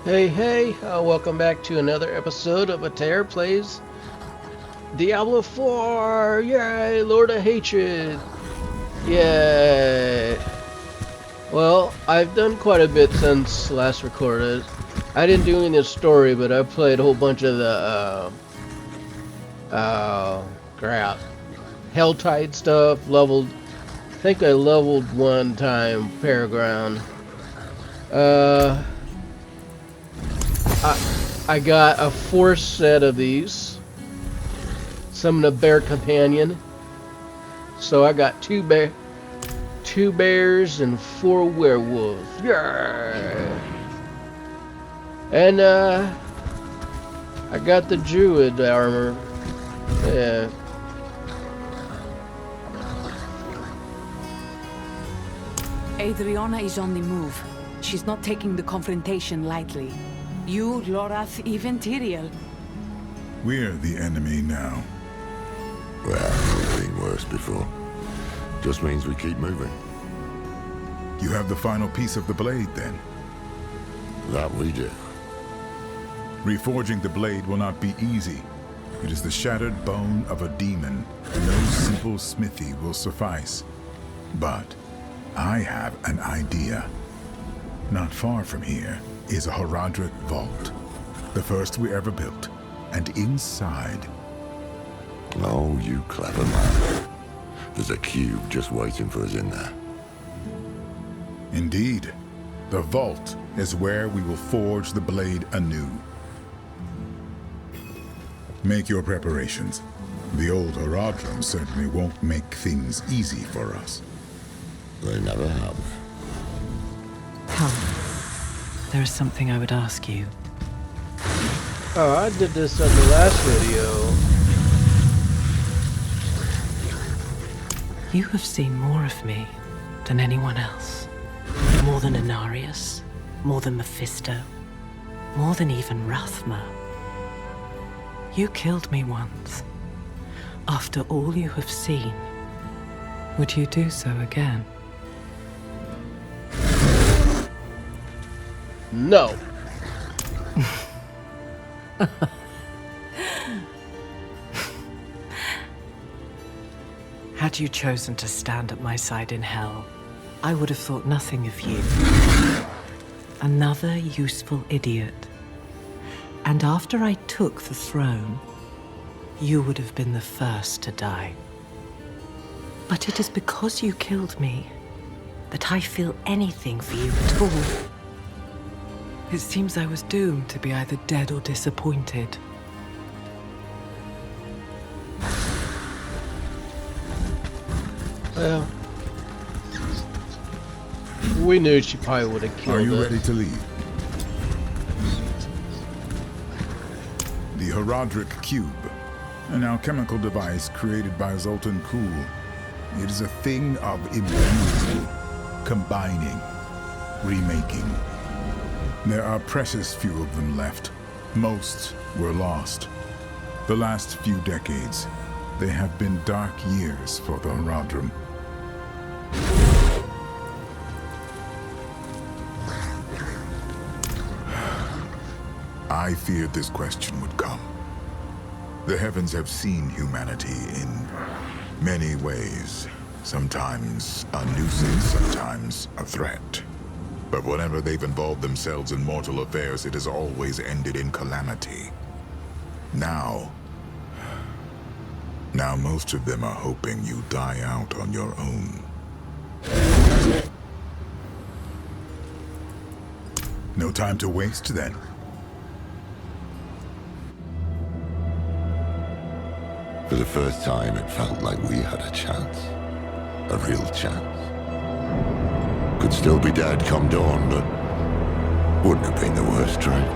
Hey, welcome back to another episode of Attair Plays Diablo 4! Yay! Lord of Hatred! Yay! Well, I've done quite a bit since last recorded. I didn't do any of the story, but I played a whole bunch of the, crap. Helltide stuff, leveled, I think I leveled one time, Paraground. I got a 4th set of these. Summon a bear companion. So I got 2 bears and 4 werewolves. Yeah. And I got the druid armor. Yeah. Adriana is on the move. She's not taking the confrontation lightly. You, Lorath, even Tyrael. We're the enemy now. Well, it's been worse before. Just means we keep moving. You have the final piece of the blade, then? That we do. Reforging the blade will not be easy. It is the shattered bone of a demon. No simple smithy will suffice. But I have an idea. Not far from here is a Horadric vault. The first we ever built. And inside... Oh, you clever man. There's a cube just waiting for us in there. Indeed. The vault is where we will forge the blade anew. Make your preparations. The old Horadrim certainly won't make things easy for us. They never have. Come. There is something I would ask you. Oh, I did this on the last video. You have seen more of me than anyone else. More than Inarius, more than Mephisto, more than even Rathma. You killed me once. After all you have seen, would you do so again? No. Had you chosen to stand at my side in hell, I would have thought nothing of you. Another useful idiot. And after I took the throne, you would have been the first to die. But it is because you killed me that I feel anything for you at all. It seems I was doomed to be either dead or disappointed. Well, we knew she probably would have killed us. Are you ready to leave? The Horadric Cube, an alchemical device created by Zoltan Kuhl. It is a thing of immunity, combining, remaking. There are precious few of them left. Most were lost. The last few decades, they have been dark years for the Horadrim. I feared this question would come. The heavens have seen humanity in many ways. Sometimes a nuisance, sometimes a threat. But whenever they've involved themselves in mortal affairs, it has always ended in calamity. Now most of them are hoping you die out on your own. No time to waste, then. For the first time, it felt like we had a chance. A real chance. could still be dead come dawn, but wouldn't have been the worst trade.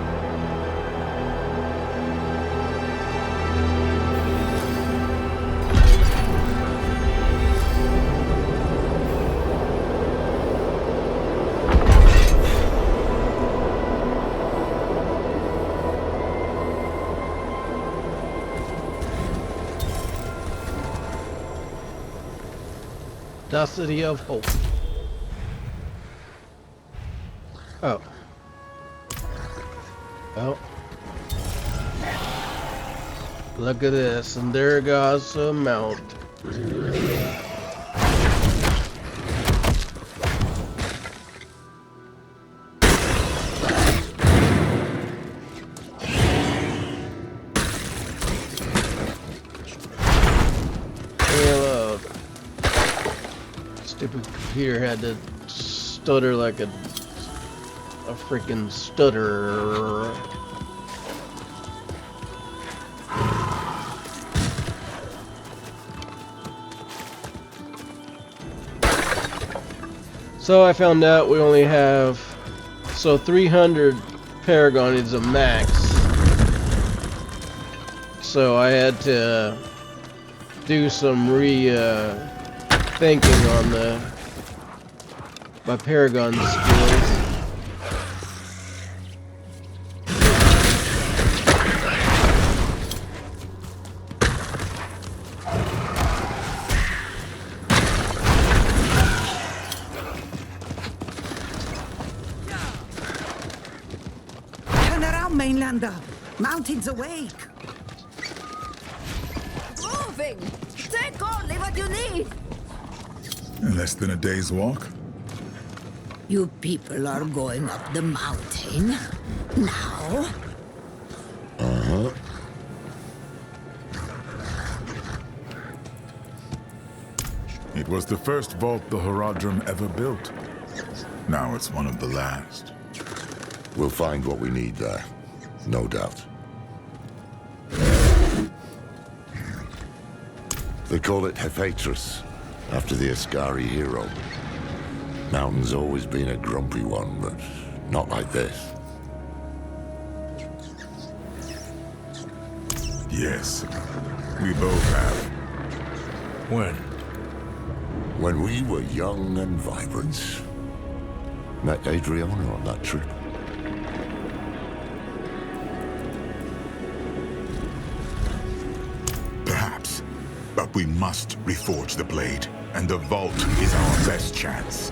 City of Hope. Oh. Oh. Look at this, and there goes a mount. Stupid computer had to stutter like a freaking stutter. So I found out we only have 300 Paragon is a max. So I had to do some thinking on my Paragon skills. Turn around, Mainlander. Mountain's awake. Moving! Take only what you need! Less than a day's walk? You people are going up the mountain? Now? Uh-huh. It was the first vault the Horadrim ever built. Now it's one of the last. We'll find what we need there. No doubt. They call it Hephaetrus, after the Ascari hero. Mountain's always been a grumpy one, but not like this. Yes, we both have. When? When we were young and vibrant. Met Adriana on that trip. Perhaps, but we must reforge the blade, and the vault is our best chance.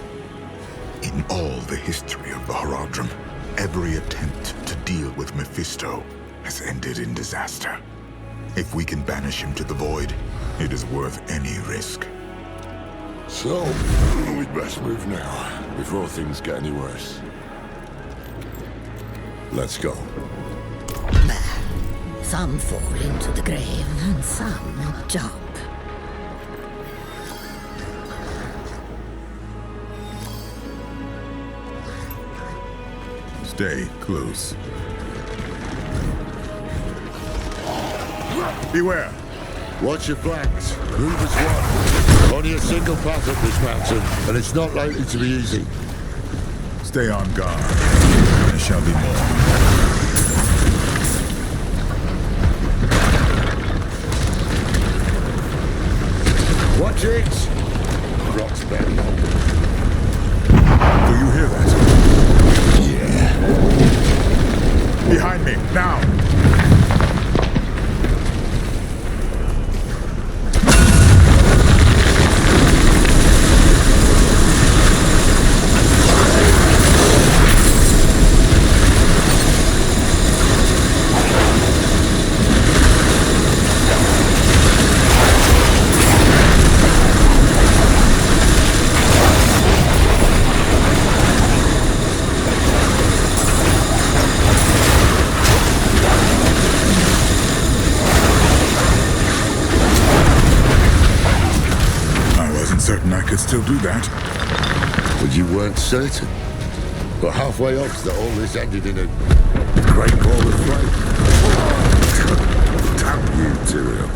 In all the history of the Horadrim, every attempt to deal with Mephisto has ended in disaster. If we can banish him to the void, it is worth any risk. So, we'd best move now, before things get any worse. Let's go. Some fall into the grave and some jump. Stay close. Beware! Watch your flanks. Move as one. Only a single path up this mountain, and it's not likely to be easy. Stay on guard. There shall be more. Watch it! Rock's bend. Do you hear that? Yeah. Behind me, now! Certain I could still do that. But you weren't certain. But halfway up that all this ended in a great ball of flame. Damn you, Tyrion.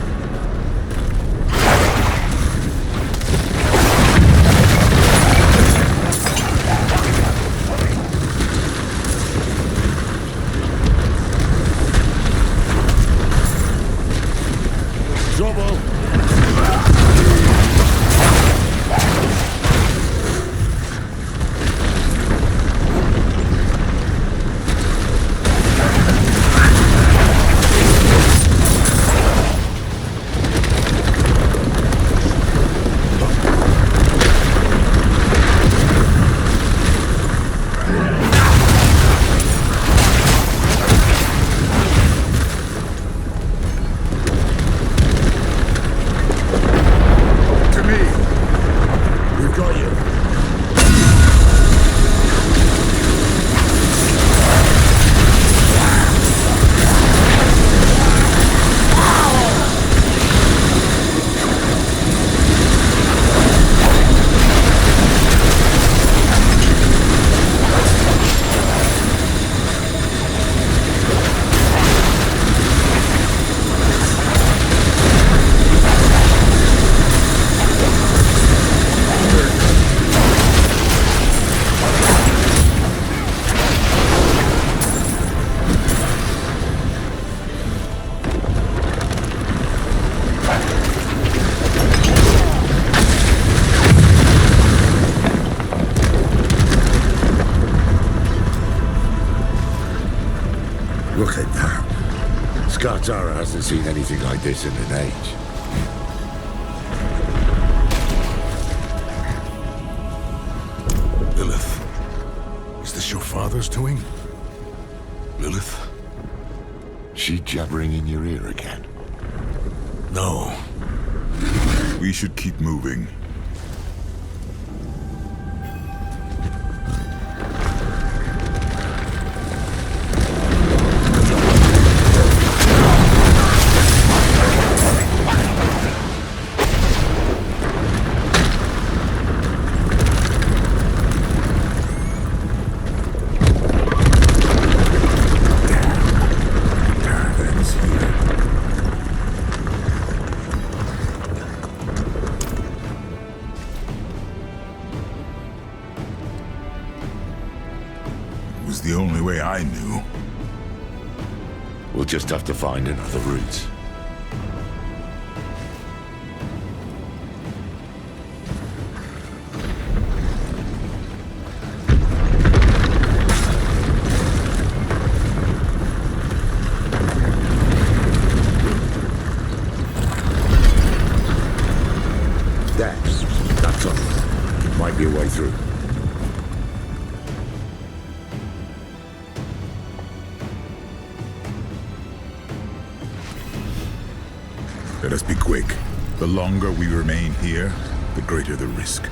Look at that. Skartara hasn't seen anything like this in an age. Lilith. Is this your father's doing? Lilith? She jabbering in your ear again? No. We should keep moving. Was the only way I knew. We'll just have to find another route. There. That's all. Might be a way through. Let us be quick. The longer we remain here, the greater the risk.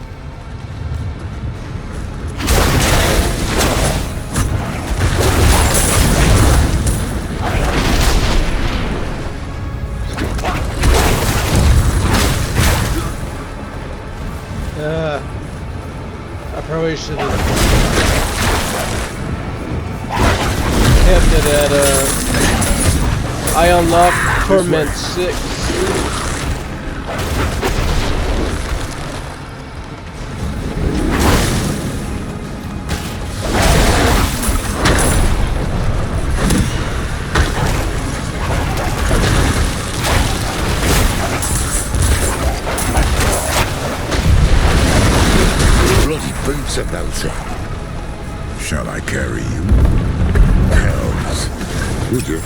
I probably should have kept it at I unlocked Torment 6. Bloody boots are melting. Shall I carry you? Hells. Would you?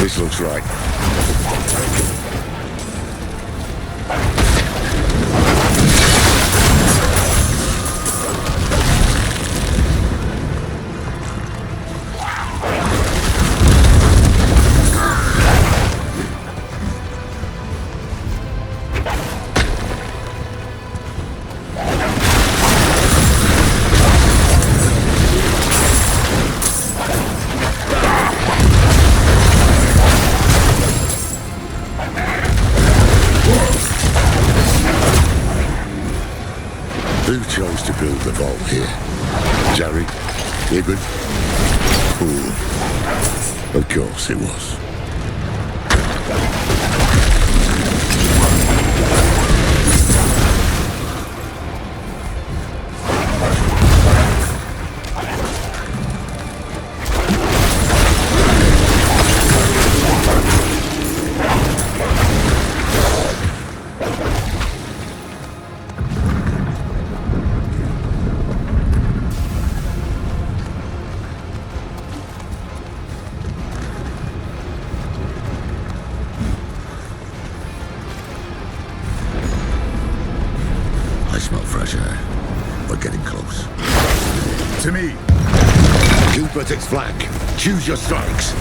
This looks right. Who chose to build the vault here? Jerry? Ibn? Fool. Of course it was. I smell fresh air. We're getting close. To me! Keep at its flank. Choose your strikes.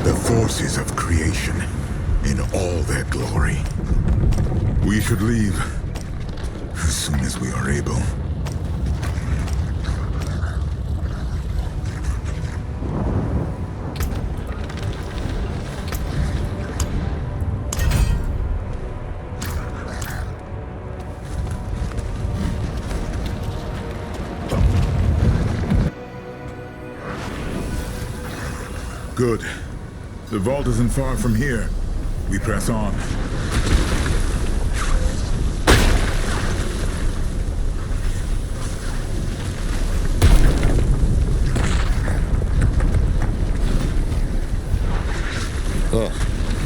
The forces of creation in all their glory. We should leave as soon as we are able. Good. The vault isn't far from here. We press on. Oh,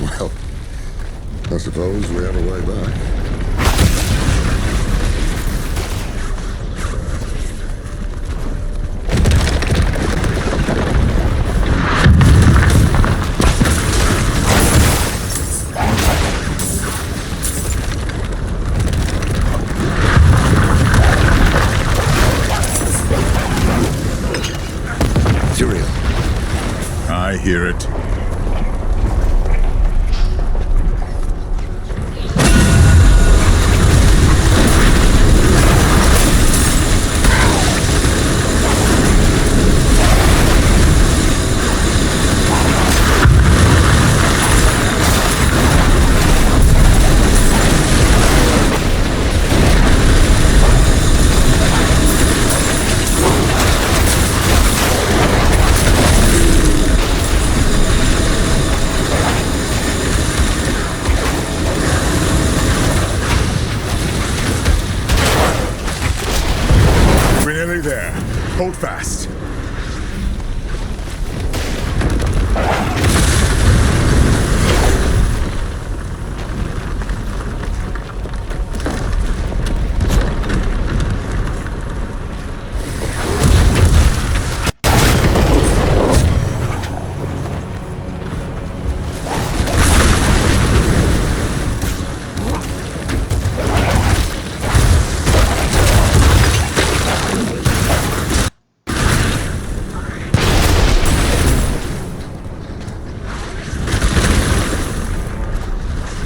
well, I suppose we have a way back. Tyrion. I hear it. There. Hold fast.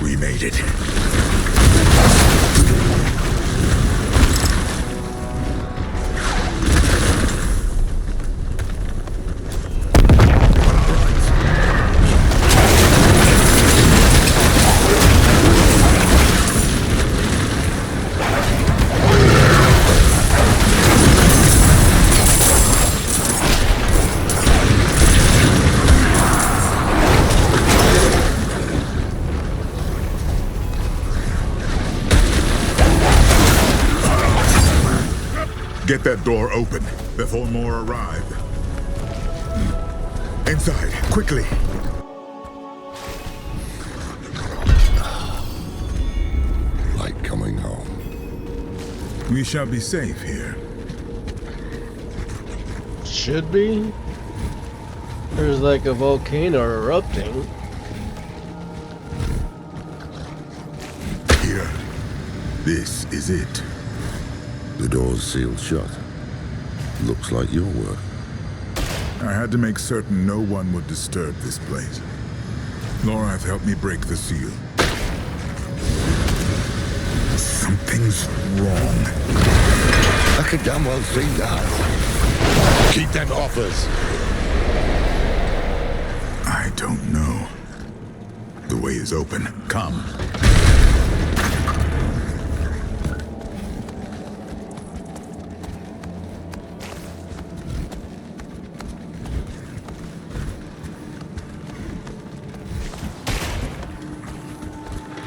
We made it. Get that door open before more arrive. Inside, quickly. Like coming home. We shall be safe here. Should be. There's like a volcano erupting. Here. This is it. The door's sealed shut. Looks like your work. I had to make certain no one would disturb this place. Lorath helped me break the seal. Something's wrong. I could damn well see that. Keep them off us. I don't know. The way is open. Come.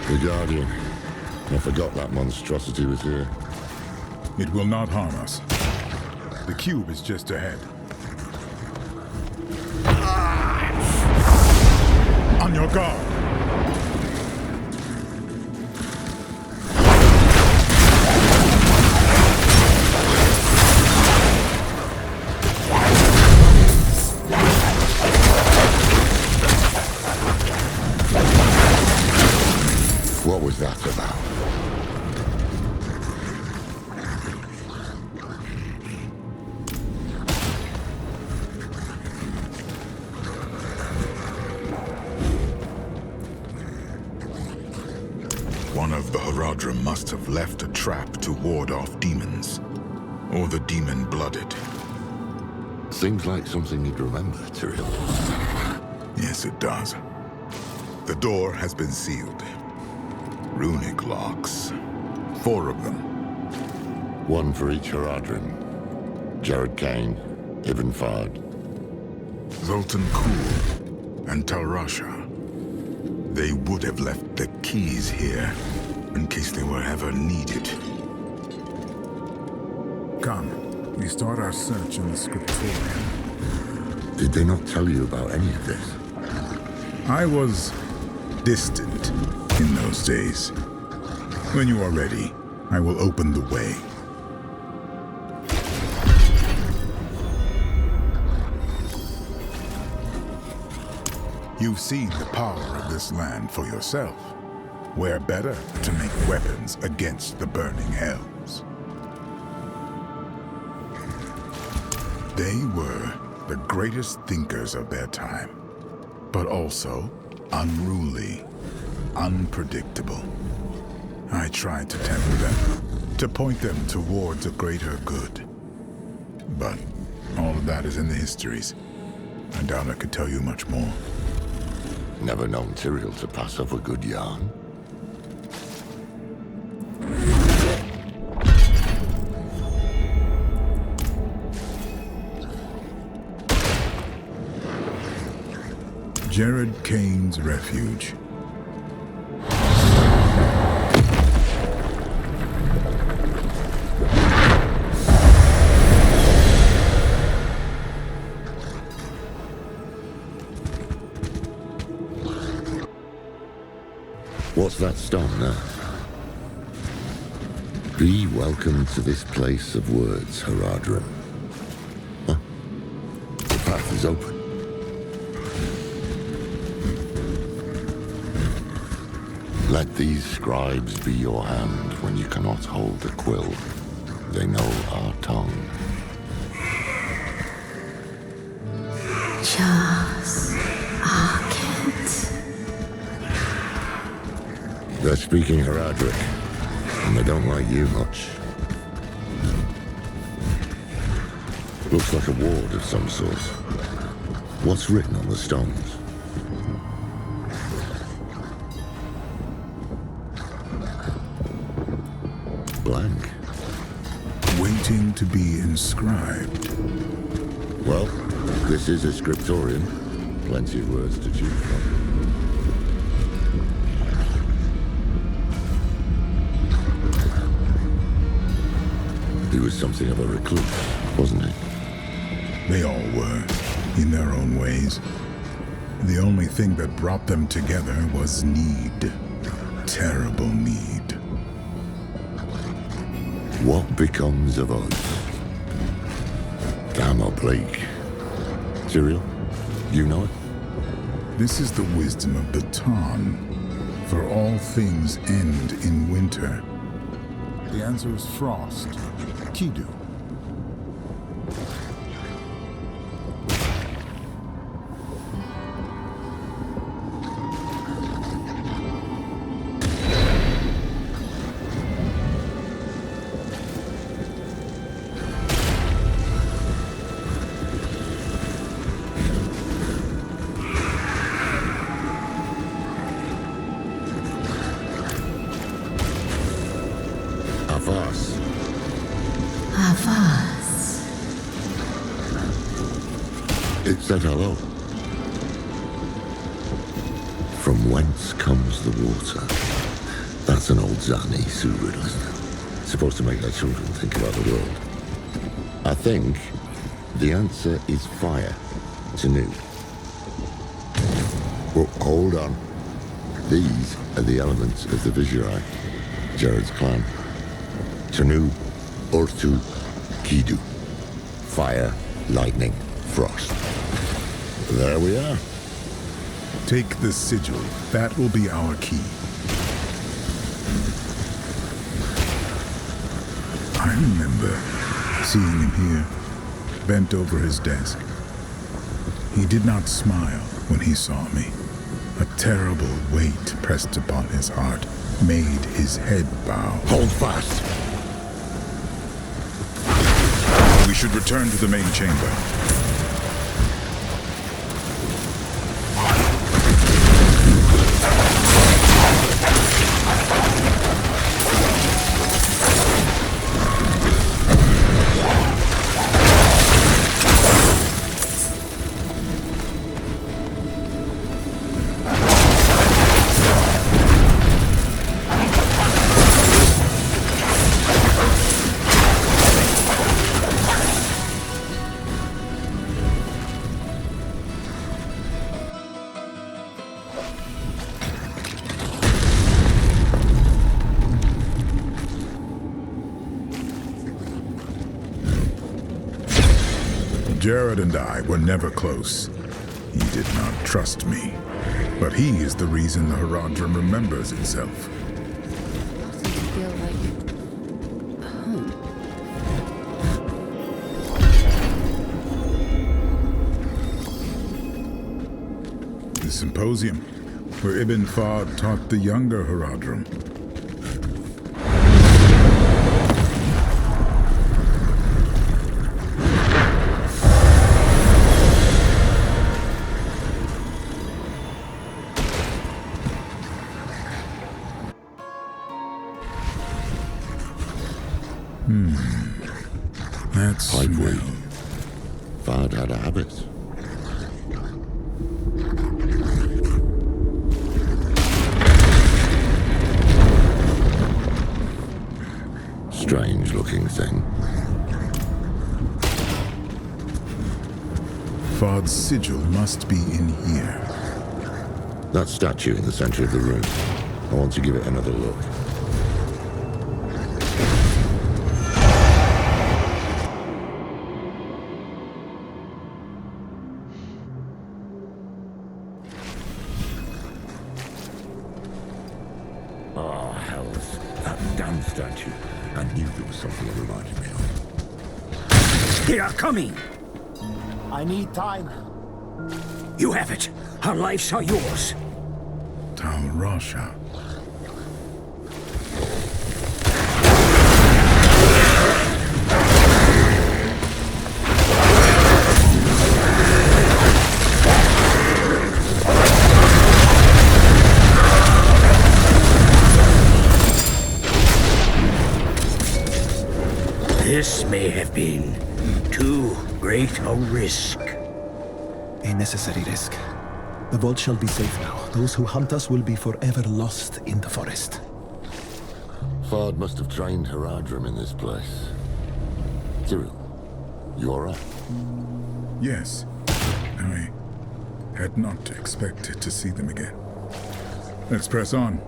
The Guardian. I forgot that monstrosity was here. It will not harm us. The cube is just ahead. On your guard! What was that about? One of the Haradrim must have left a trap to ward off demons. Or the demon-blooded. Seems like something you'd remember, Tyrion. Yes, it does. The door has been sealed. Runic locks. 4 of them. One for each Haradrim. Jared Kane, Ibn Fard. Zoltan Kuhl. and Tal Rasha. They would have left the keys here in case they were ever needed. Come, we start our search in the scriptorium. Did they not tell you about any of this? I was distant in those days. When you are ready, I will open the way. You've seen the power of this land for yourself. Where better to make weapons against the burning hells? They were the greatest thinkers of their time, but also unruly, unpredictable. I tried to temper them, to point them towards a greater good. But all of that is in the histories. I doubt I could tell you much more. Never known Tyrael to pass off a good yarn. Jared Kane's refuge. What's that stone there? Be welcome to this place of words, Haradrim. Huh? The path is open. Let these scribes be your hand when you cannot hold a quill. They know our tongue. Just Arket. They're speaking Haradric, and they don't like you much. Looks like a ward of some sort. What's written on the stones? Blank. Waiting to be inscribed. Well, this is a scriptorium. Plenty of words to choose from. He was something of a recluse, wasn't he? They all were, in their own ways. The only thing that brought them together was need. Terrible need. What becomes of us? Damn or Blake. Tyrael, you know it? This is the wisdom of the Tarn. For all things end in winter. The answer is frost. Kidu. Avas. Avas. It said hello. From whence comes the water? That's an old Zani Sioux riddle, isn't it? Supposed to make their children think about the world. I think the answer is fire. Tanu. Well, hold on. These are the elements of the Viserai, Jared's clan. Tanu, Urtu, Kidu. Fire, lightning, frost. There we are. Take the sigil. That will be our key. I remember seeing him here, bent over his desk. He did not smile when he saw me. A terrible weight pressed upon his heart, made his head bow. Hold fast. We should return to the main chamber. Jared and I were never close. He did not trust me. But he is the reason the Haradrim remembers itself. Does it feel like home? The symposium, where Ibn Fard taught the younger Haradrim. That's Pipeweed. Fard had a habit. Strange looking thing. Fard's sigil must be in here. That statue in the center of the room. I want to give it another look. Oh, hells. That damn statue. I knew there was something it reminded me of. They are coming! I need time. You have it. Our lives are yours. Tal Rasha. This may have been too great a risk. A necessary risk. The vault shall be safe now. Those who hunt us will be forever lost in the forest. Fard must have trained Haradrim in this place. Cyril, you alright? Yes. I had not expected to see them again. Let's press on.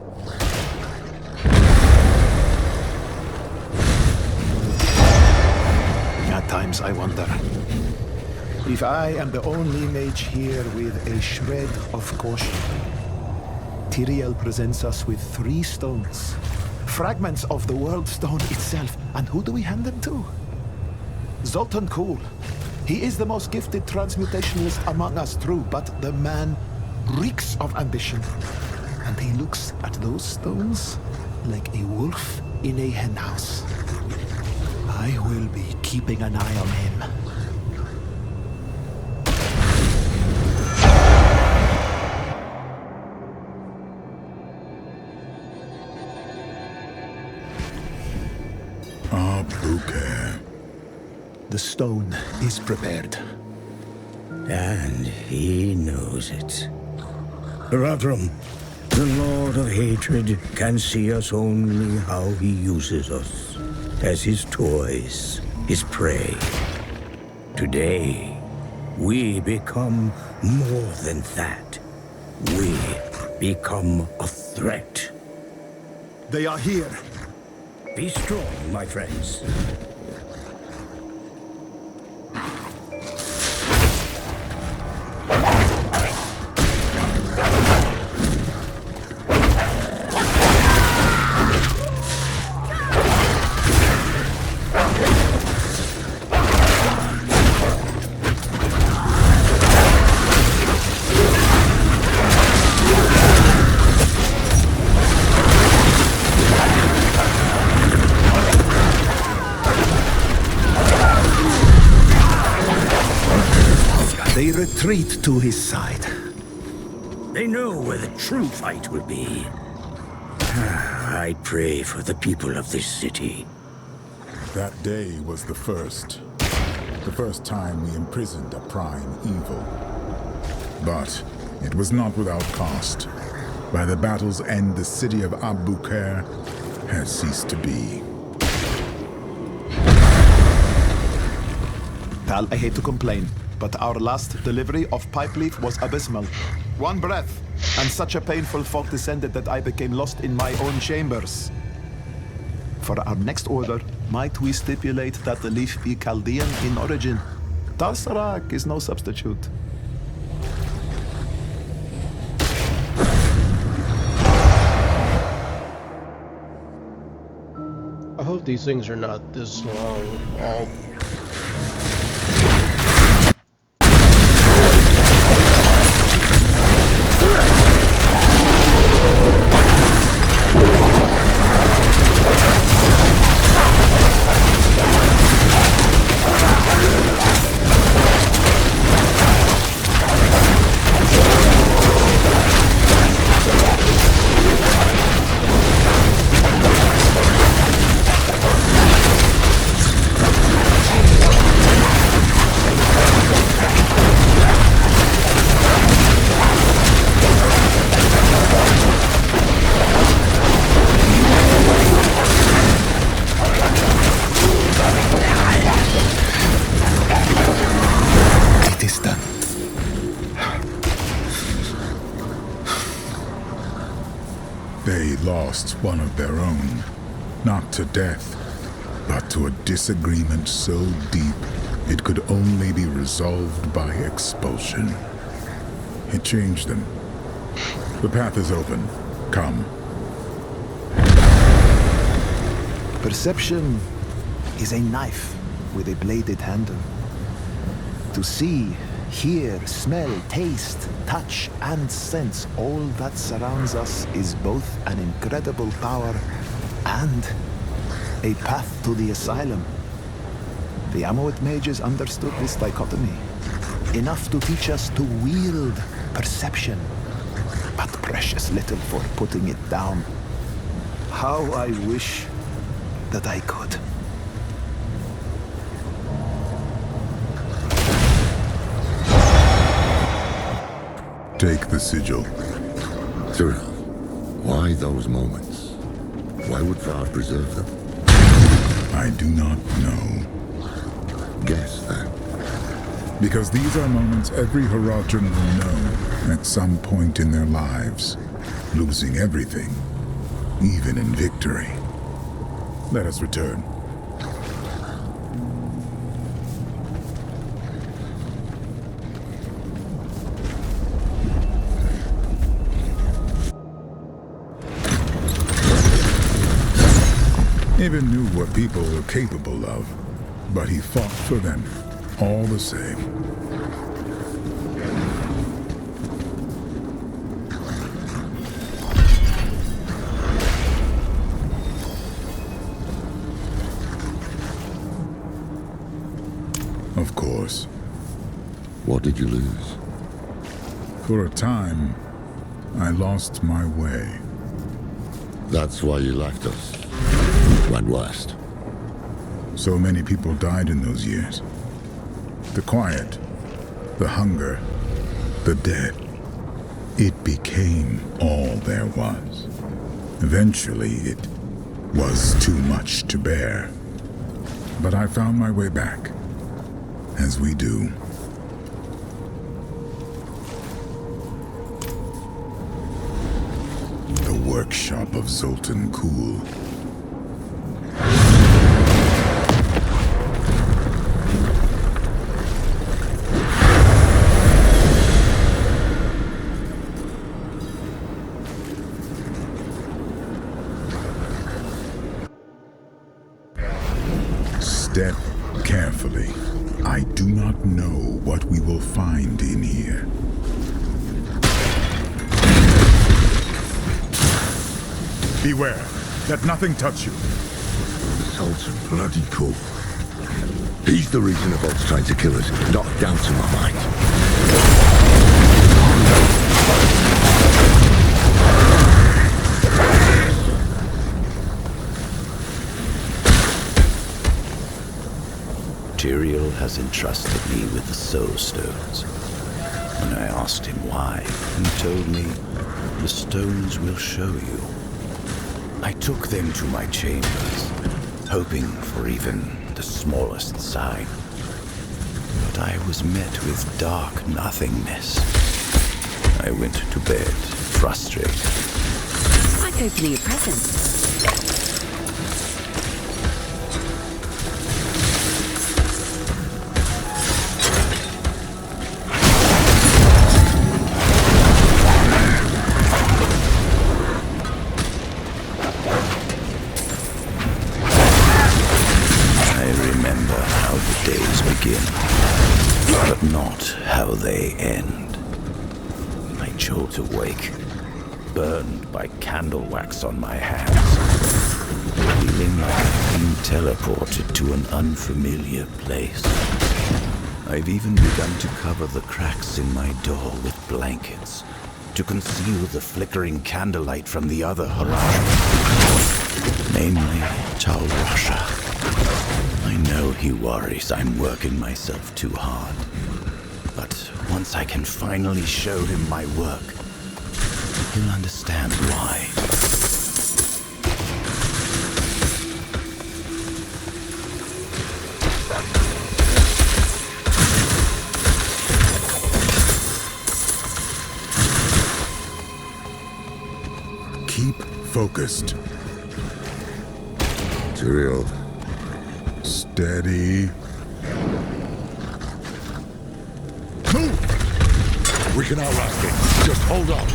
At times I wonder if I am the only mage here with a shred of caution. Tyrael presents us with 3 stones. Fragments of the World Stone itself. And who do we hand them to? Zoltan Kuhl. He is the most gifted transmutationist among us, true, but the man reeks of ambition. And he looks at those stones like a wolf in a henhouse. I will be keeping an eye on him. Attair. The stone is prepared. And he knows it. Haradrim, the Lord of Hatred, can see us only how he uses us. As his toys, his prey. Today, we become more than that. We become a threat. They are here. Be strong, my friends. They retreat to his side. They know where the true fight will be. I pray for the people of this city. That day was the first. The first time we imprisoned a prime evil. But it was not without cost. By the battle's end, the city of Attair had ceased to be. Tal, I hate to complain, but our last delivery of pipe leaf was abysmal. One breath, and such a painful fog descended that I became lost in my own chambers. For our next order, might we stipulate that the leaf be Chaldean in origin? Tarsarak is no substitute. I hope these things are not this long. All It is done. They lost one of their own, not to death, but to a disagreement so deep it could only be resolved by expulsion. It changed them. The path is open. Come. Perception is a knife with a bladed handle. To see, hear, smell, taste, touch, and sense all that surrounds us is both an incredible power and a path to the asylum. The Amoet mages understood this dichotomy, enough to teach us to wield perception, but precious little for putting it down. How I wish that I could. Take the sigil. Cyril, why those moments? Why would Var preserve them? I do not know. Guess then. Because these are moments every Haradrim will know at some point in their lives, losing everything, even in victory. Let us return. Even knew what people were capable of, but he fought for them all the same. Of course. What did you lose? For a time, I lost my way. That's why you left us. Went west. So many people died in those years. The quiet, the hunger, the death. It became all there was. Eventually, it was too much to bear. But I found my way back, as we do. The workshop of Zoltan Kuhl. Step carefully. I do not know what we will find in here. Beware. Let nothing touch you. Sultan bloody cool. He's the reason the Vault's trying to kill us, not a doubt in my mind. Tyrael has entrusted me with the Soul Stones. When I asked him why, he told me, the stones will show you. I took them to my chambers, hoping for even the smallest sign. But I was met with dark nothingness. I went to bed, frustrated. It's like opening a present. days begin, but not how they end. I jolt awake, burned by candle wax on my hands, feeling like I've been teleported to an unfamiliar place. I've even begun to cover the cracks in my door with blankets, to conceal the flickering candlelight from the other horizon, namely Tal Rasha. I know he worries I'm working myself too hard, but once I can finally show him my work, he'll understand why. Keep focused. Tyrael. Steady. Move! We can outlast it. Just hold on.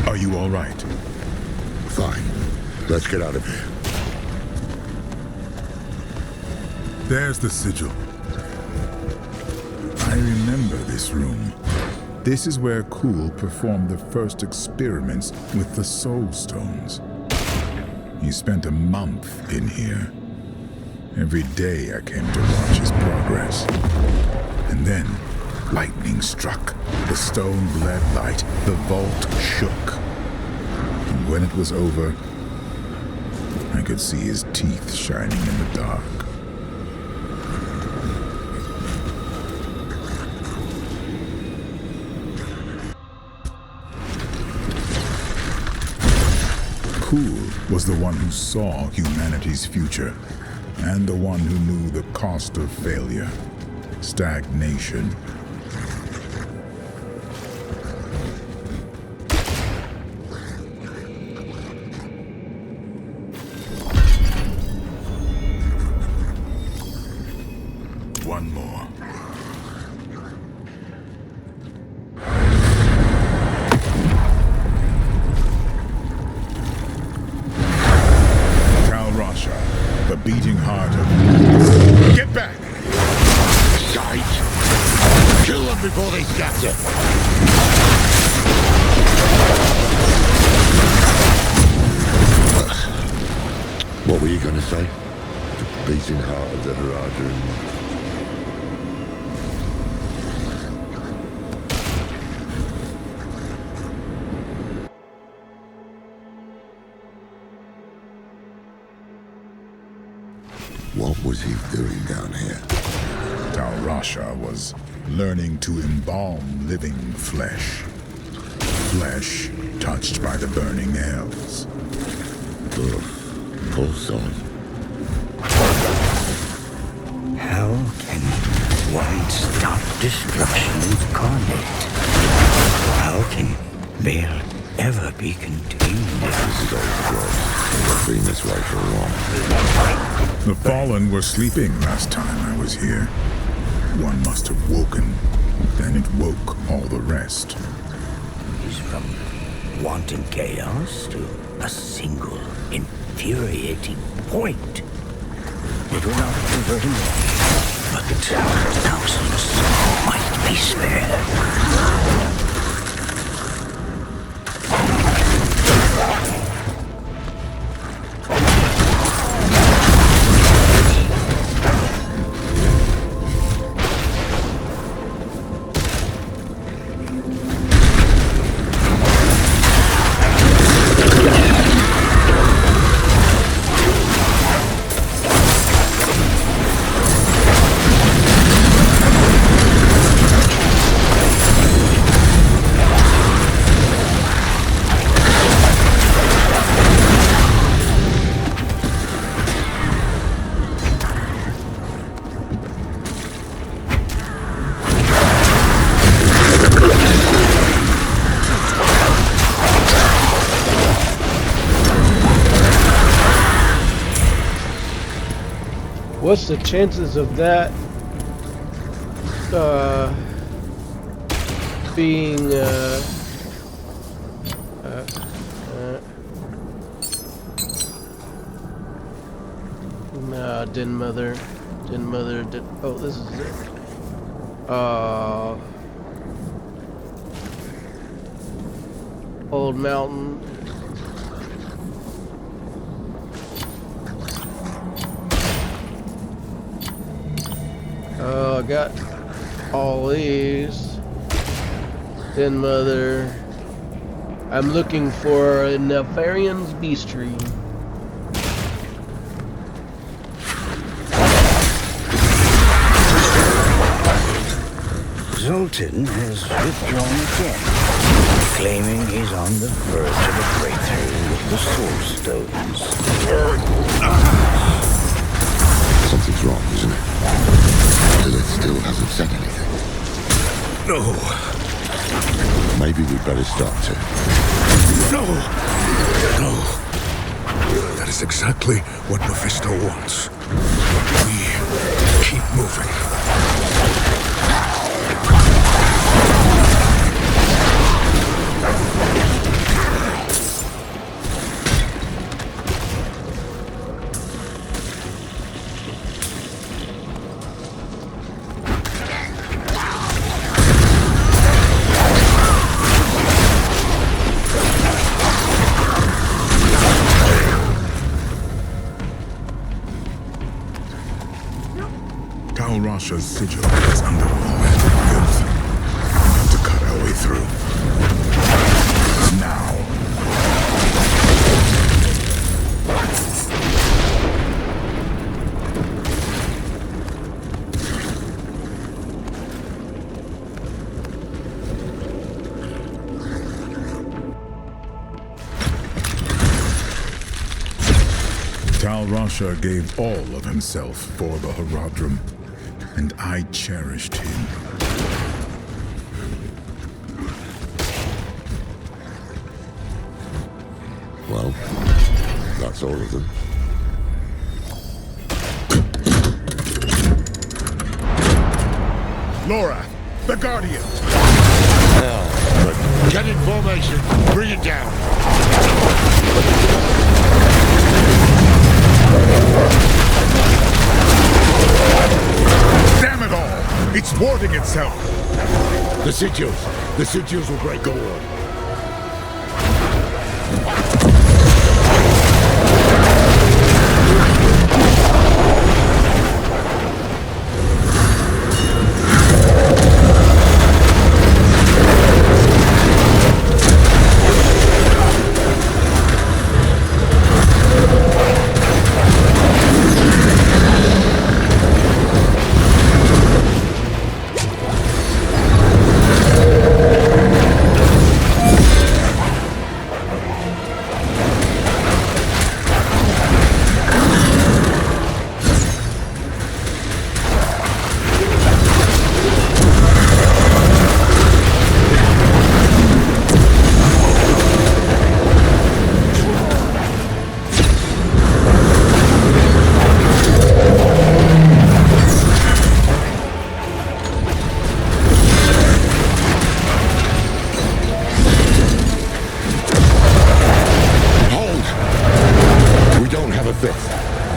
Are you all right? Fine. Let's get out of here. There's the sigil. I remember this room. This is where Kuhl performed the first experiments with the Soul Stones. He spent a month in here. Every day I came to watch his progress. And then, lightning struck. The stone bled light. The vault shook. And when it was over, I could see his teeth shining in the dark. Kuhl was the one who saw humanity's future, and the one who knew the cost of failure, stagnation. One more. Tal Rasha, the beating heart of... Get back! Shite! Kill them before they scatter! What were you gonna say? The beating heart of the Haradrim. What was he doing down here? Tal Rasha was learning to embalm living flesh. Flesh touched by the burning hells. Ugh, poor son. How can one stop destruction incarnate? How can Baal ever be contained? This is all drugs. It's been this way for long. The Fallen were sleeping last time I was here. One must have woken. Then it woke all the rest. Is from wanting chaos to a single infuriating point. It will not be very long, but thousands might be spared. What's the chances of that being nah, didn't mother, oh, this is it. Old mountain. Oh, I got all these. Then mother. I'm looking for a Nefarian's Beastry. Zoltan has withdrawn again, claiming he's on the verge of a breakthrough with the Soul Stones. Something's wrong, isn't it? Lilith still hasn't said anything. No. Maybe we'd better start to. No! No. That is exactly what Mephisto wants. We keep moving. Tal Rasha's sigil is under all manner of filth. Got to cut our way through. Now. Tal Rasha gave all of himself for the Haradrim, and I cherished him. Well, that's all of them. Laura, the Guardian! Get in formation. Bring it down. Damn it all! It's warding itself! The sigils will break the ward.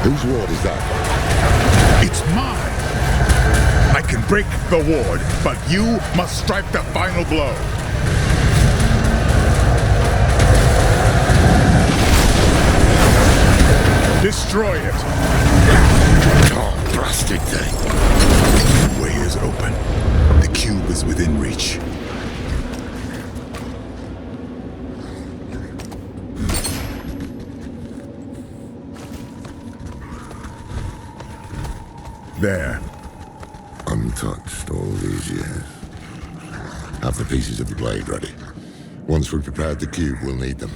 Whose ward is that? It's mine! I can break the ward, but you must strike the final blow. Destroy it! Oh, blasted thing! The way is open. The cube is within reach. There. Untouched all these years. Have the pieces of the blade ready. Once we've prepared the cube, we'll need them.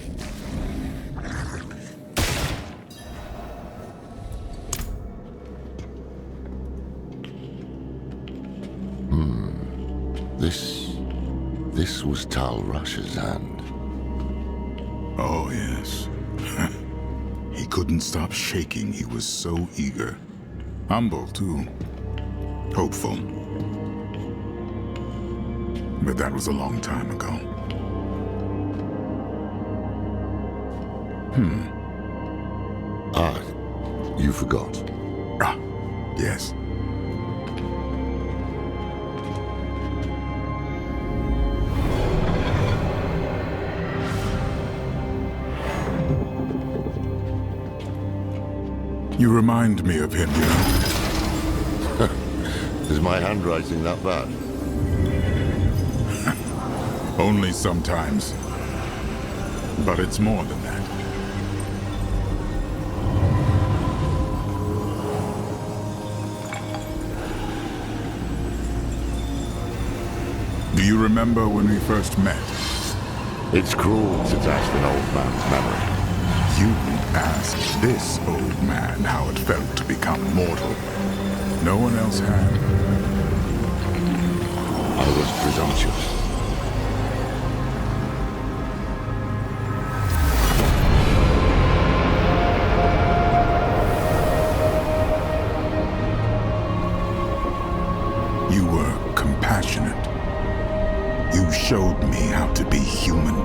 This was Tal Rasha's hand. Oh, yes. He couldn't stop shaking. He was so eager. Humble, too. Hopeful. But that was a long time ago. You forgot. Ah, yes. You remind me of him, you know? Is my handwriting that bad? Only sometimes. But it's more than that. Do you remember when we first met? It's cruel to test an old man's memory. You asked this old man how it felt to become mortal. No one else had. I was presumptuous. You were compassionate. You showed me how to be human.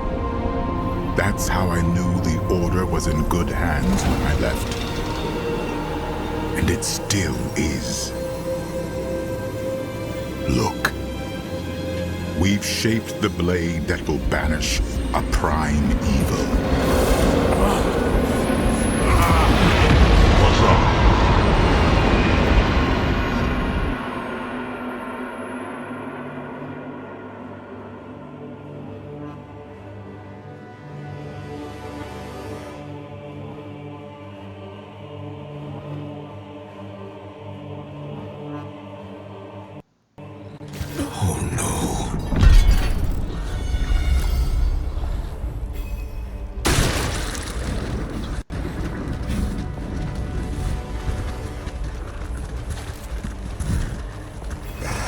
That's how I knew the Order was in good hands when I left. And it still is. Look. We've shaped the blade that will banish a prime evil. What's up?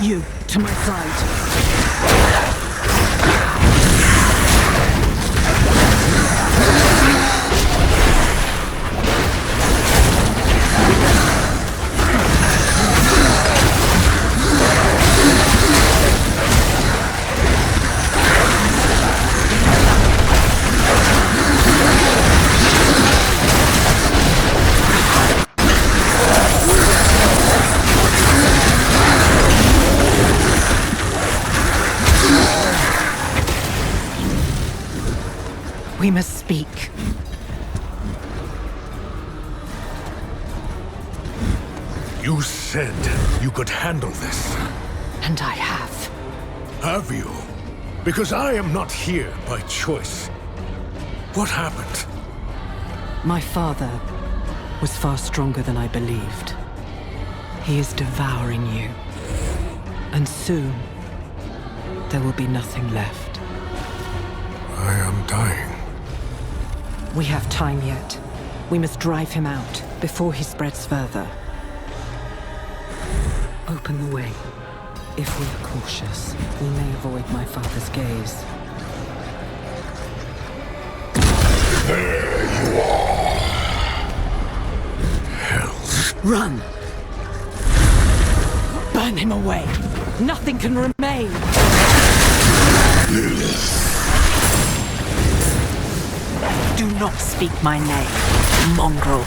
You, to my side. We must speak. You said you could handle this. And I have. Have you? Because I am not here by choice. What happened? My father was far stronger than I believed. He is devouring you. And soon, there will be nothing left. I am dying. We have time yet. We must drive him out before he spreads further. Open the way. If we are cautious, we may avoid my father's gaze. There you are. Hell. Run! Burn him away! Nothing can remain! Do not speak my name, mongrel.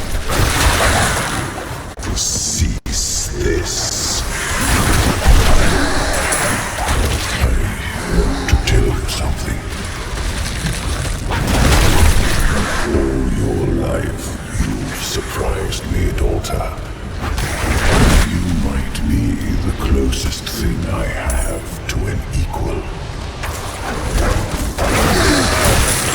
Cease this. To tell you something. All your life, you've surprised me, daughter. You might be the closest thing I have to an equal.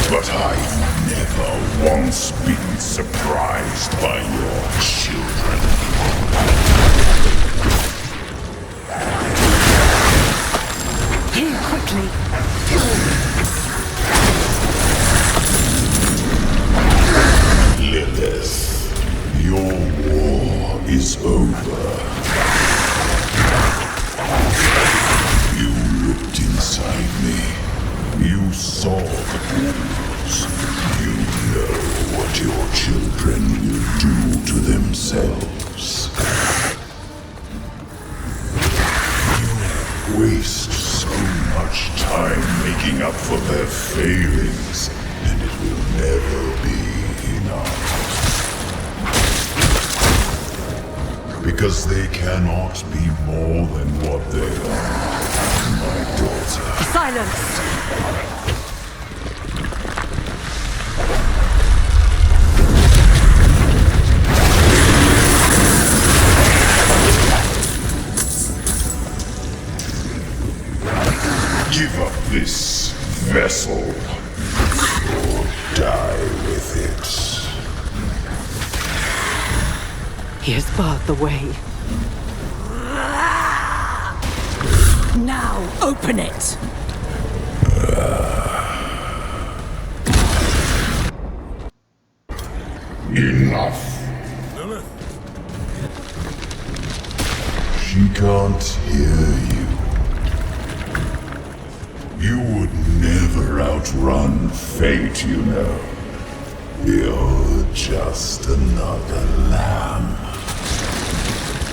But I've never once been surprised by your children. Here, quickly! Lilith, your war is over. You looked inside me. You saw the wounds. You know what your children will do to themselves. failings, and it will never be enough. Because they cannot be more than what they are, my daughter. Silence! Give up this vessel, or die with it. He has barred the way. Now, open it! Enough. She can't hear you. You would never outrun fate, you know. You're just another lamb.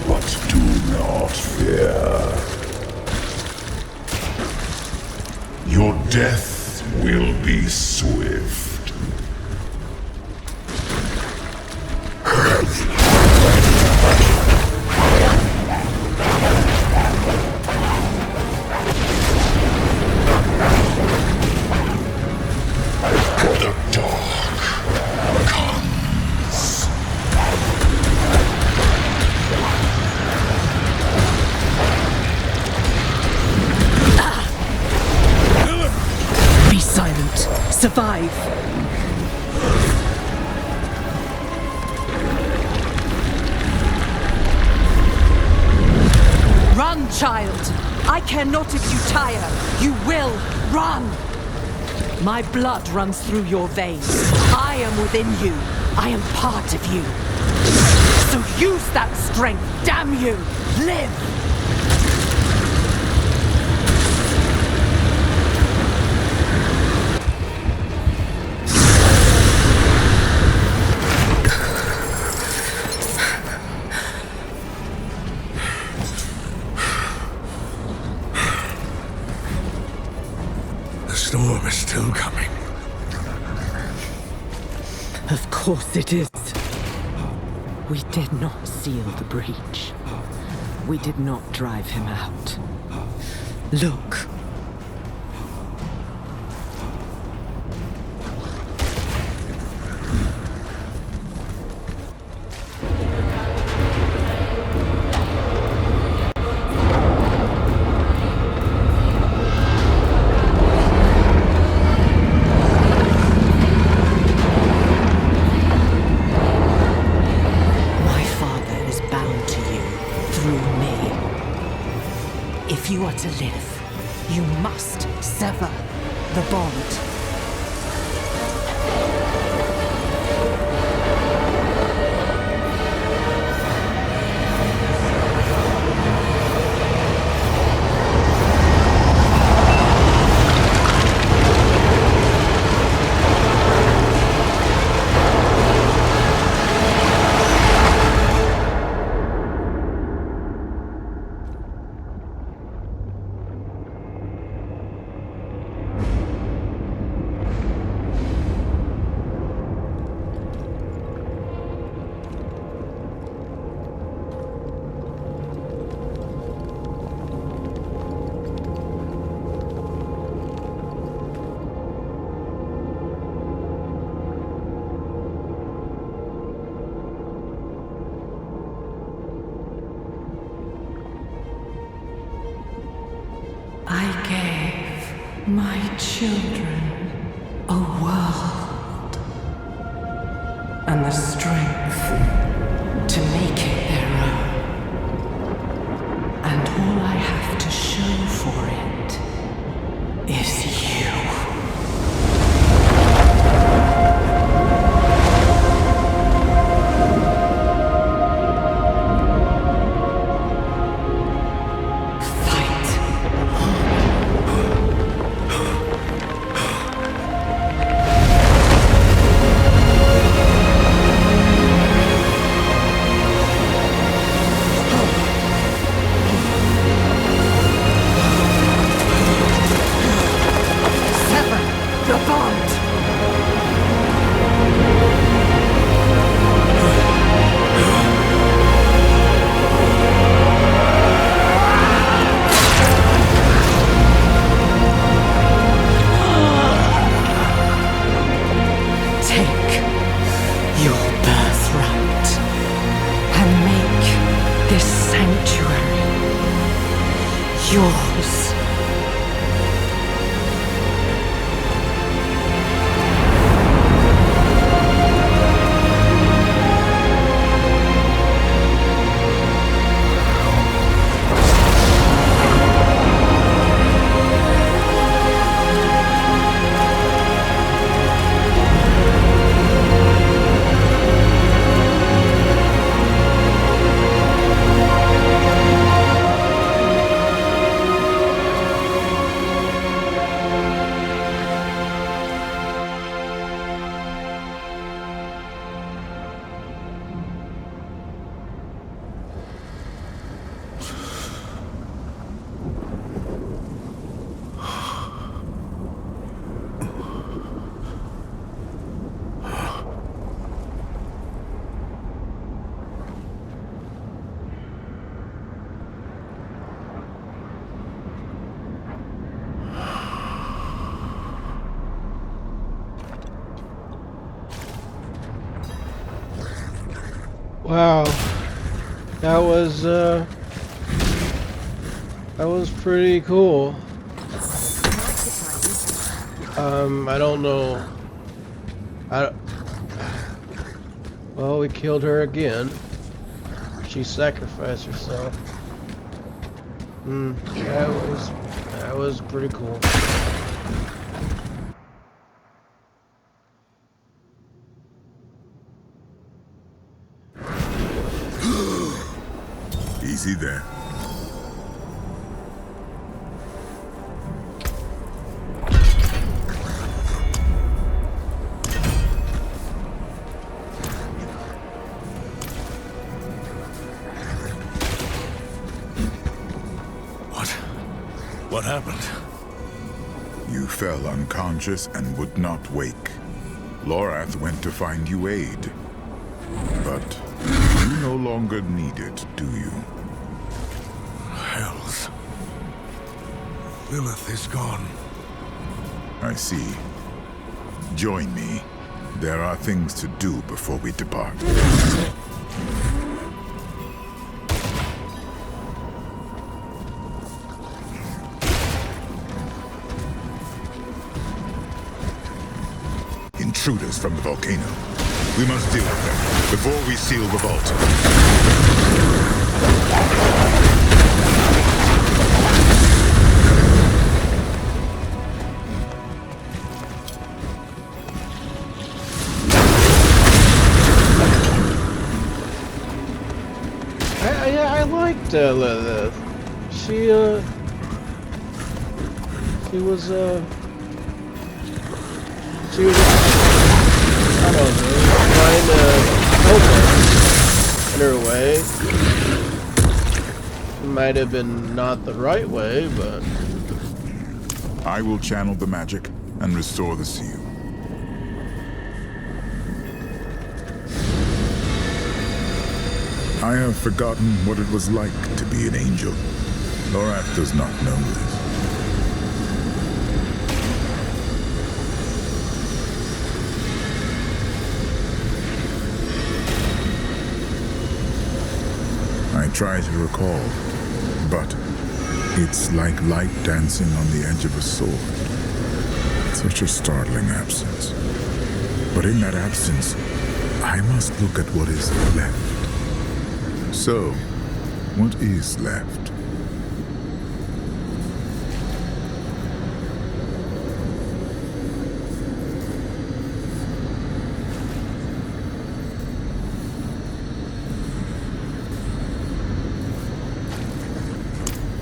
But do not fear. Your death will be swift. The dark comes. Be silent. Survive. Run, child. I care not if you tire. You will run. My blood runs through your veins. I am within you. I am part of you. So use that strength. Damn you. Live. The storm is still coming. Of course it is. We did not seal the breach. We did not drive him out. Look. If you are to live, you must sever the bond. I gave my children a world and the strength to make it their own. And all I have to show for it is you. yours. Wow, that was pretty cool. I don't know. Well, we killed her again. She sacrificed herself. That was pretty cool. Easy there. What happened? You fell unconscious and would not wake. Lorath went to find you aid. But you no longer need it, do you? Hells. Lilith is gone. I see. Join me. There are things to do before we depart. Intruders from the volcano. We must deal with them before we seal the vault. I liked Lilith. She was I don't know, trying to help us in her way. It might have been not the right way, but I will channel the magic and restore the seal. I have forgotten what it was like to be an angel. Lorath does not know this. I try to recall, but it's like light dancing on the edge of a sword. Such a startling absence. But in that absence, I must look at what is left. So, what is left?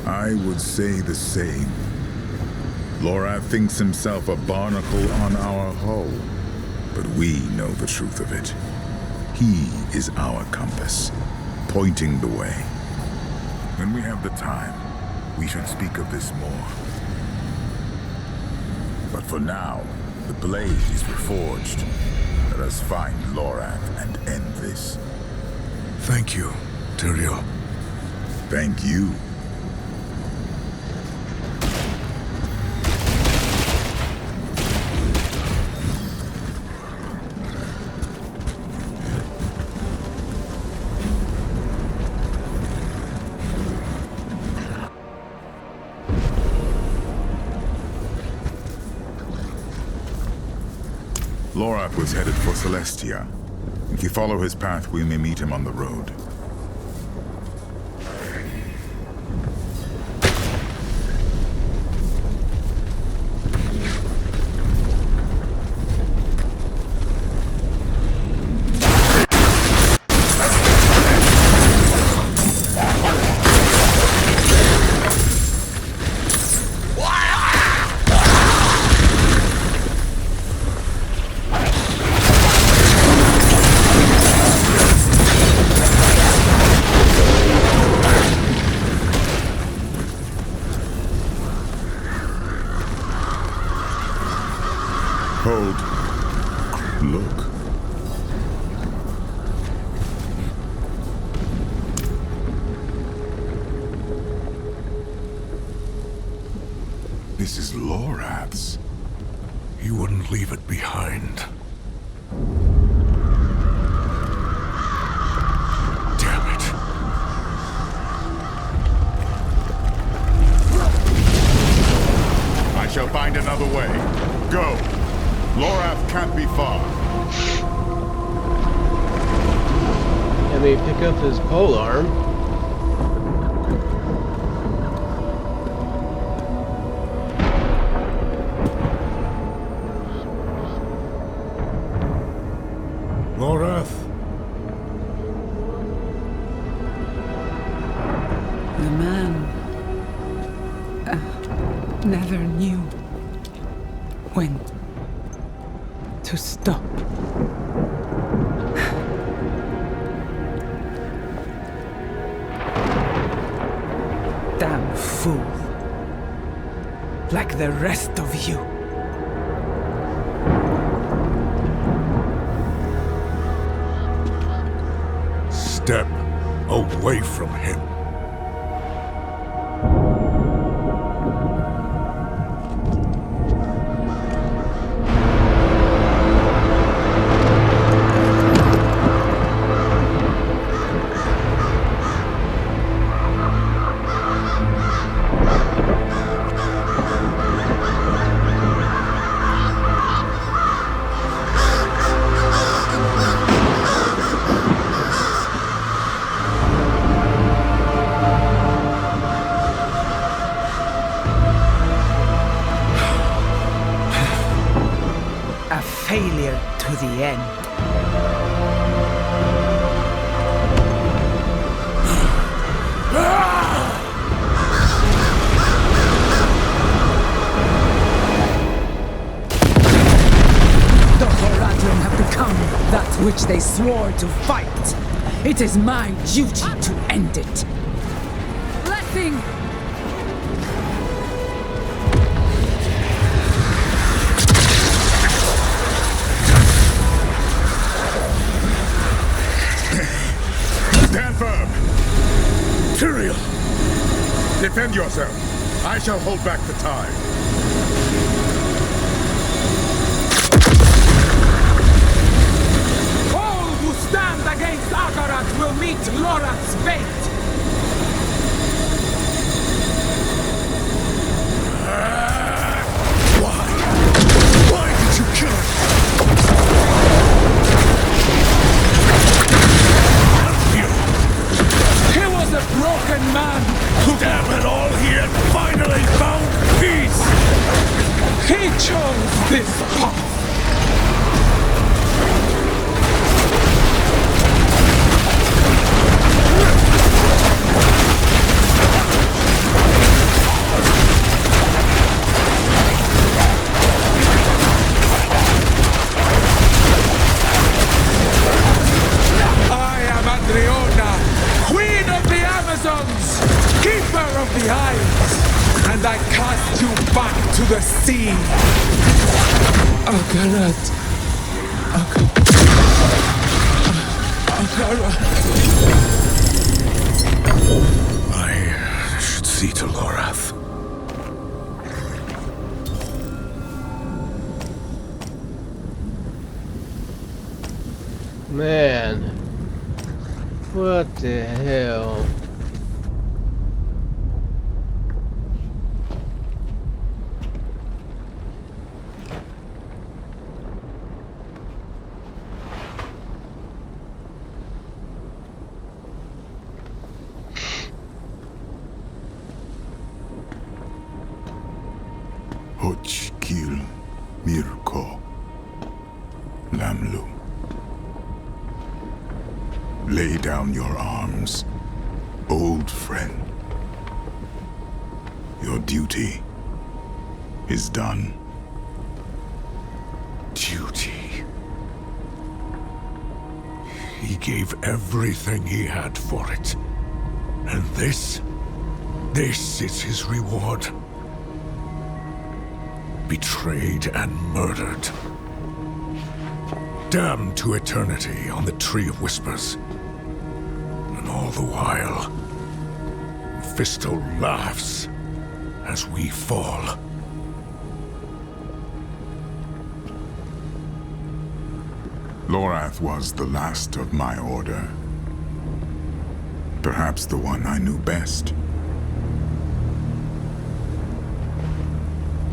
I would say the same. Lorath thinks himself a barnacle on our hull, but we know the truth of it. He is our compass, pointing the way. When we have the time, we should speak of this more. But for now, the blade is reforged. Let us find Lorath and end this. Thank you, Tyrael. Thank you. Lorath was headed for Celestia. If you follow his path, we may meet him on the road. Hold. Look. This is Lorath's. He wouldn't leave it behind. Damn it. I shall find another way. Go. Lorath can't be far. Let me pick up his polearm. Lorath? The man never knew when to stop. Damn fool. Like the rest of you. Step away from him. Failure to the end. The Horadrim have become that which they swore to fight. It is my duty to end it. Blessing! Stand firm! Tyrael! Defend yourself. I shall hold back the tide. All who stand against Akarat will meet Lorath's fate! Why did you kill him? He was a broken man! Damn it all, he had finally found peace! He chose this path! I am Andriona, Queen of the Amazons, Keeper of the Isles, and I cast you back to the sea. Akarat. Akarat. I should see to Lorath. Man. What the hell? Lay down your arms, old friend. Your duty is done. Duty. He gave everything he had for it. And this is his reward. Betrayed and murdered. Damned to eternity on the Tree of Whispers. And all the while, Mephisto laughs as we fall. Lorath was the last of my order. Perhaps the one I knew best.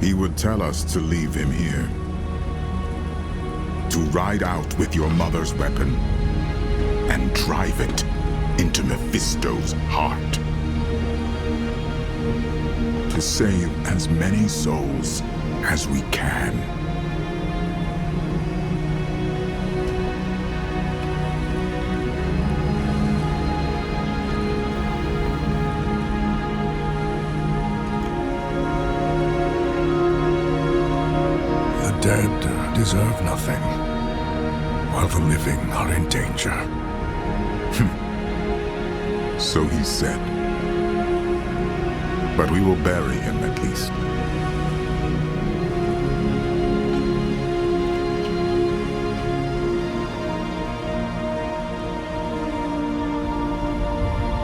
He would tell us to leave him here. To ride out with your mother's weapon and drive it into Mephisto's heart. To save as many souls as we can. The dead deserve nothing, while the living are in danger. So he said. But we will bury him at least.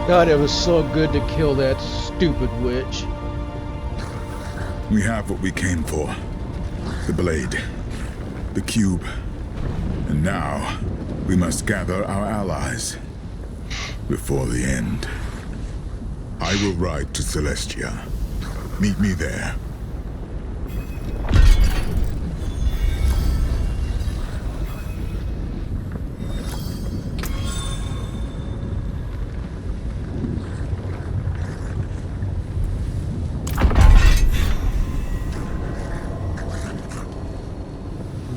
God, it was so good to kill that stupid witch. We have what we came for. The blade. The cube. And now, we must gather our allies. Before the end. I will ride to Celestia. Meet me there.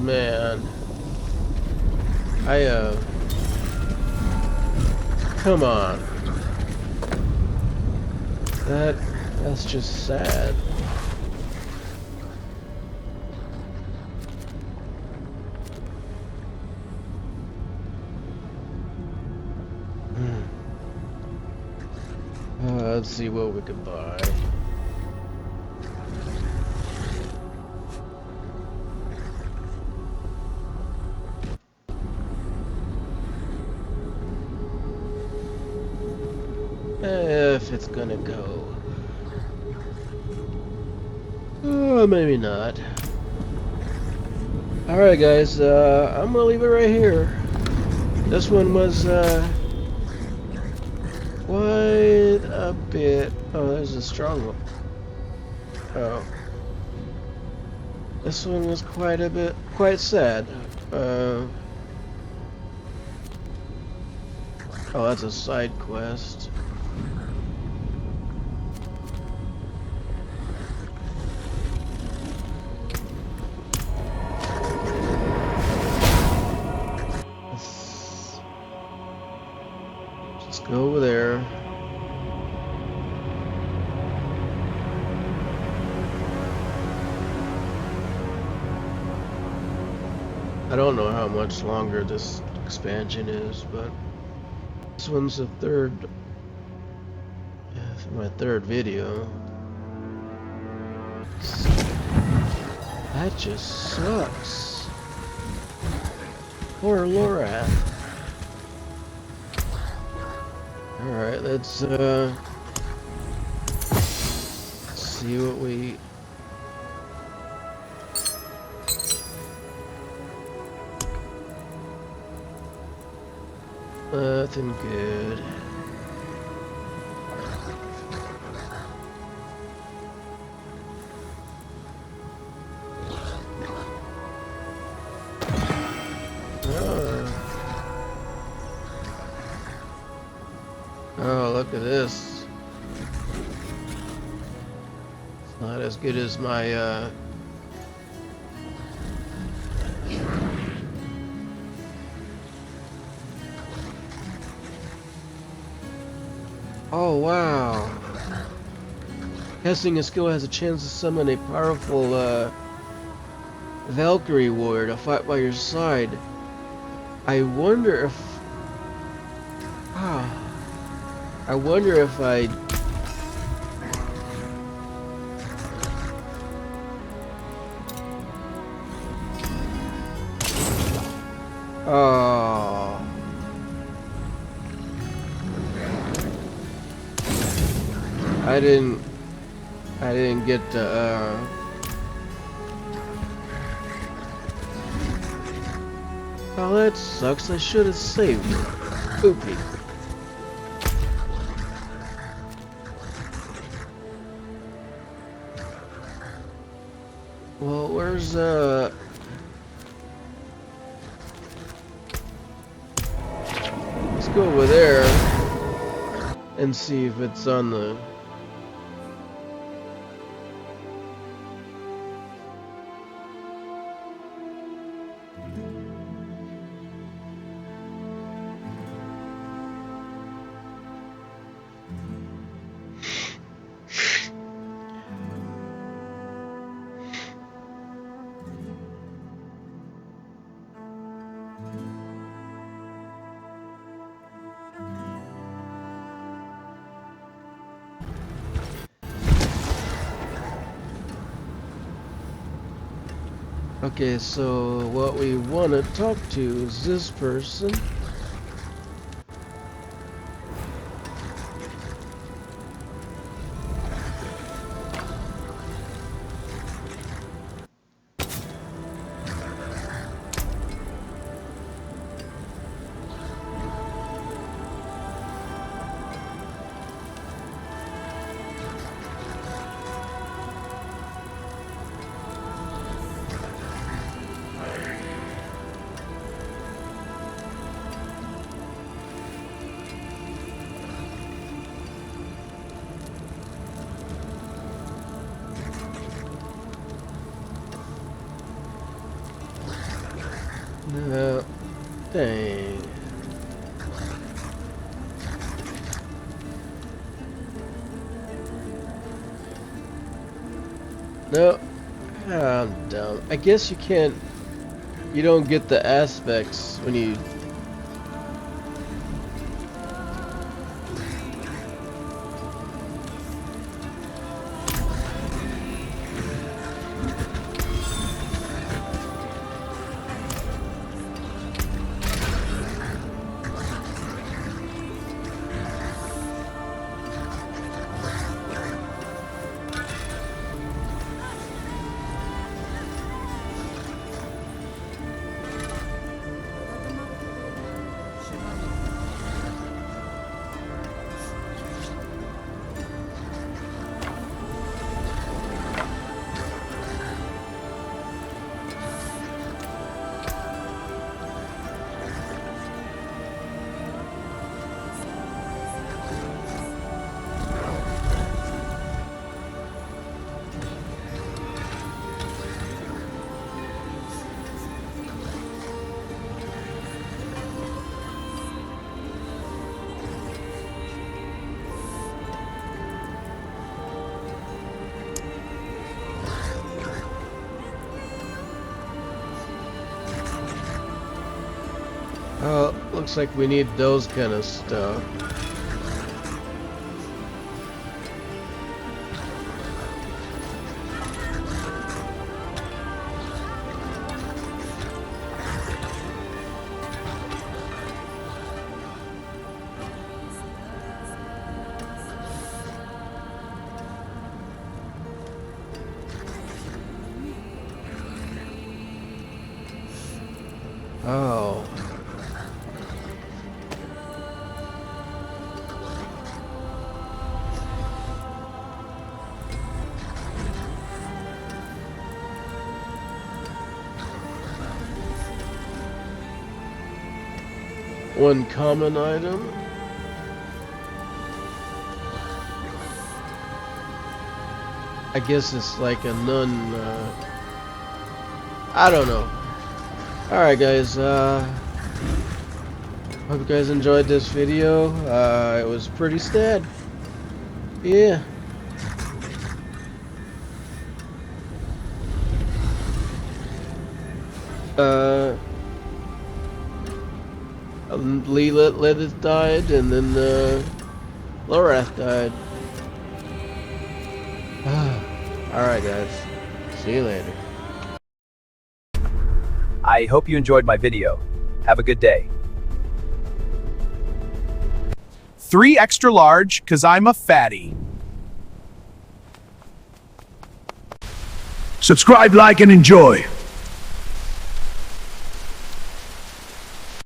Man. Come on. That's just sad. Let's see what we can buy. If it's gonna go. Maybe not. Alright guys, I'm gonna leave it right here. This one was quite a bit. Oh, there's a strong one. Oh. This one was quite sad. Oh, that's a side quest. Let's go over there. I don't know how much longer this expansion is, but this one's the third, my third video. That just sucks. Poor Lorath. Alright, let's see what we... Nothing good. Oh, look at this. It's not as good as my Oh wow. Casting a skill has a chance to summon a powerful Valkyrie warrior to fight by your side. I wonder if I wonder if I I didn't get the oh, that sucks. I should have saved it. Oopie. Well, where's let's go over there and see if it's on the okay, so what we want to talk to is this person. No, dang. No, I'm dumb. I guess you can't. You don't get the aspects when you. Oh, looks like we need those kind of stuff. Oh. One common item. I guess it's like a nun. I don't know. Alright guys, hope you guys enjoyed this video. It was pretty sad. Yeah. Lilith died, and then Lorath died. Alright, guys. See you later. I hope you enjoyed my video. Have a good day. 3 extra large, cause I'm a fatty. Subscribe, like, and enjoy.